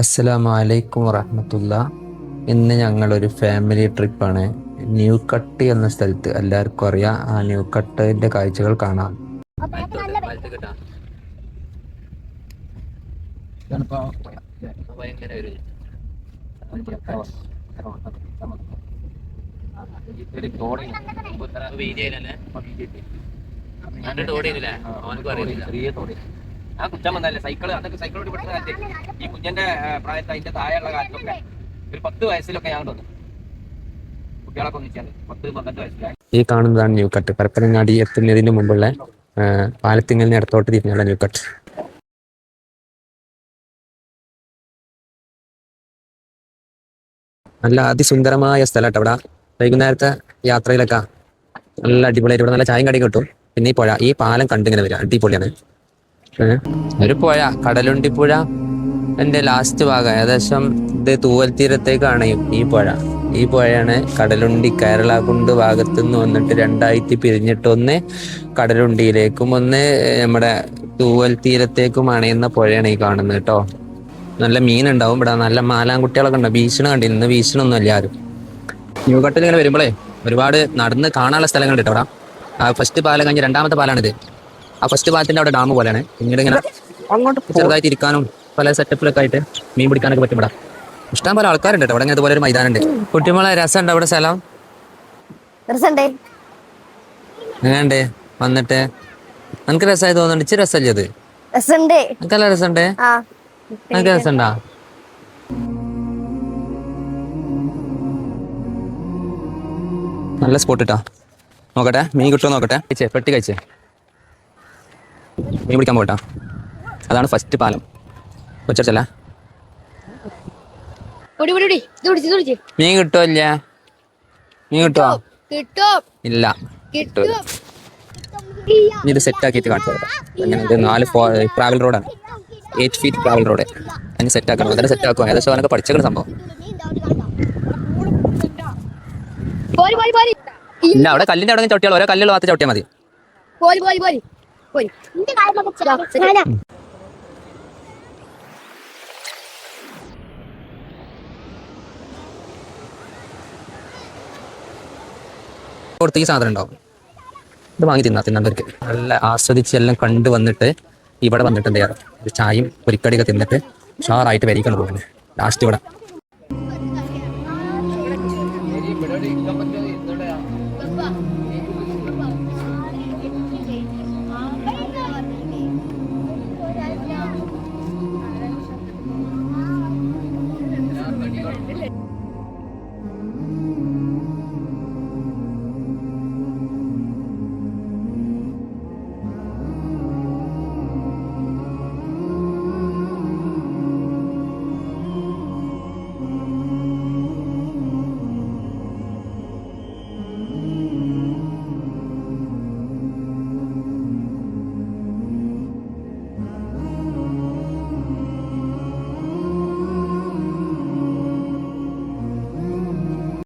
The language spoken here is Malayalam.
അസ്സലാമു അലൈക്കും വറഹ്മത്തുള്ളാ. ഇന്ന് ഞങ്ങളൊരു ഫാമിലി ട്രിപ്പാണ്. ന്യൂ കട്ട് എന്ന സ്ഥലത്ത്. എല്ലാവർക്കും അറിയാം, ആ ന്യൂ കട്ടിന്റെ കാഴ്ചകൾ കാണാം. ആ കുറ്റം വന്നല്ലേ സൈക്കിള് അന്നൊക്കെ സൈക്കിൾ ഓടി പെട്ട കാലത്ത് ഈ കുഞ്ഞന്റെ പ്രായത്തിൽ അതിന്റെ താഴെയുള്ള കാലത്തൊക്കെ ഒരു 10 വയസ്സിലൊക്കെ ഞാൻ വന്നു കുട്ടികളൊക്കെ ഒന്നിച്ചാണ് 10-12 വയസ്സിലായി. ഈ കാണുന്നതാണ് ന്യൂ കട്ട്. പരപ്പനങ്ങാടി എത്തുന്നതിന് മുമ്പുള്ള പാലത്തിങ്ങൽ നിന്ന് ഇടത്തോട്ട് തിരിഞ്ഞുള്ള ന്യൂ കട്ട്. നല്ല അതിസുന്ദരമായ സ്ഥലമാട്ടോ ഇവിടെ. വൈകുന്നേരത്തെ യാത്രയിലൊക്കെ നല്ല അടിപൊളിയായിട്ട് ഇവിടെ നല്ല ചായയും കടിയും കിട്ടും. പിന്നെ ഈ പുഴ, ഈ പാലം കണ്ടിങ്ങനെ വരിക അടിപൊളിയാണ്. ഒരു പുഴ, കടലുണ്ടി പുഴ. എൻ്റെ ലാസ്റ്റ് ഭാഗം ഏകദേശം ഇത് തൂവൽ തീരത്തേക്കാണ് ഈ പുഴ. ഈ പുഴയാണ് കടലുണ്ടി കേരള കുണ്ട് ഭാഗത്തു നിന്ന് വന്നിട്ട് രണ്ടായിട്ട് പിരിഞ്ഞിട്ട് ഒന്ന് കടലുണ്ടിയിലേക്കും ഒന്ന് നമ്മുടെ തൂവൽ തീരത്തേക്കും അണയുന്ന പുഴയാണ് ഈ കാണുന്നത് കേട്ടോ. നല്ല മീനുണ്ടാവും ഇവിടെ. നല്ല മാലാൻകുട്ടികളൊക്കെ ഉണ്ടാവും. ഭീഷണി കണ്ടിരുന്നു, ഇന്ന് ഭീഷണൊന്നും ഇല്ല ആരും. ന്യൂ കട്ടിൽ ഇങ്ങനെ വരുമ്പോഴേ ഒരുപാട് നടന്ന് കാണാനുള്ള സ്ഥലങ്ങളുണ്ട് കേട്ടോ അവിടെ. ആ ഫസ്റ്റ് പാലം കഴിഞ്ഞ് രണ്ടാമത്തെ പാലാണിത്. ആ ഫസ്റ്റ് പാലത്തിന്റെ അവിടെ ഡാം പോലെയാണ്. പിന്നീട് ഇങ്ങനെ അങ്ങോട്ട് ചെറുതായിട്ട് ഇരിക്കാനും പല സെറ്റപ്പിലൊക്കെ ആയിട്ട് മീൻ പിടിക്കാനൊക്കെ പറ്റും ഇവിടെ. ഇഷ്ടം പോലെ ആൾക്കാരുണ്ട് കേട്ടോ ഇവിടെ. ഇതുപോലെ ഒരു മൈതാനുണ്ട്. കുട്ടിമോളെ രസമുണ്ട് അവിടെ സ്ഥലം? എങ്ങനെയുണ്ട് വന്നിട്ട്? എനിക്ക് രസമായി തോന്നുന്നുണ്ട്. ഇച്ചിരി രസമല്ലേ അത്? എനിക്കല്ല രസമുണ്ട്. എനിക്ക് രസമുണ്ടാ? നല്ല സ്പോട്ട് ഇട്ടാ. നോക്കട്ടെ മീൻ കിട്ടുമോ നോക്കട്ടെ. കഴിച്ചേ, പെട്ടി കഴിച്ചേ. മീൻ പിടിക്കാൻ പോകട്ടാ. അതാണ് ഫസ്റ്റ് പാലം. കൊച്ചല്ല മീൻ കിട്ടുമോ? ഇല്ല മീൻ കിട്ടുമോ? ഇല്ല കിട്ടൂല. ഇത് സെറ്റ് ആക്കിയിട്ട് കാണിച്ചു തരാം. അങ്ങനെ ഇത് 4 ട്രാവൽ റോഡാണ്. 8 ഫീറ്റ് ട്രാവൽ റോഡ്. അതിന് സെറ്റ് ആക്കണം. അതിനെ സെറ്റ് ആക്കുക. ഏകദേശം അവനൊക്കെ പഠിച്ചേക്കുന്ന സംഭവം. ഇല്ല അവിടെ കല്ലിന്റെ അവിടെ ചവിട്ടിയാൽ ഓരോ കല്ലുള്ള ഭാഗത്ത് ചവിട്ടിയാൽ മതി. കൊടുത്ത് ഈ സാധനം ഉണ്ടാവും. ഇത് വാങ്ങി തിന്നവർക്ക് നല്ല ആസ്വദിച്ച് എല്ലാം കണ്ടു വന്നിട്ട് ഇവിടെ വന്നിട്ടുണ്ട്. ഒരു ചായയും പൊരിക്കടിയൊക്കെ തിന്നിട്ട് ഷാറായിട്ട് വരിക്കണം പോകുന്നത്. ലാസ്റ്റ് ഇവിടെ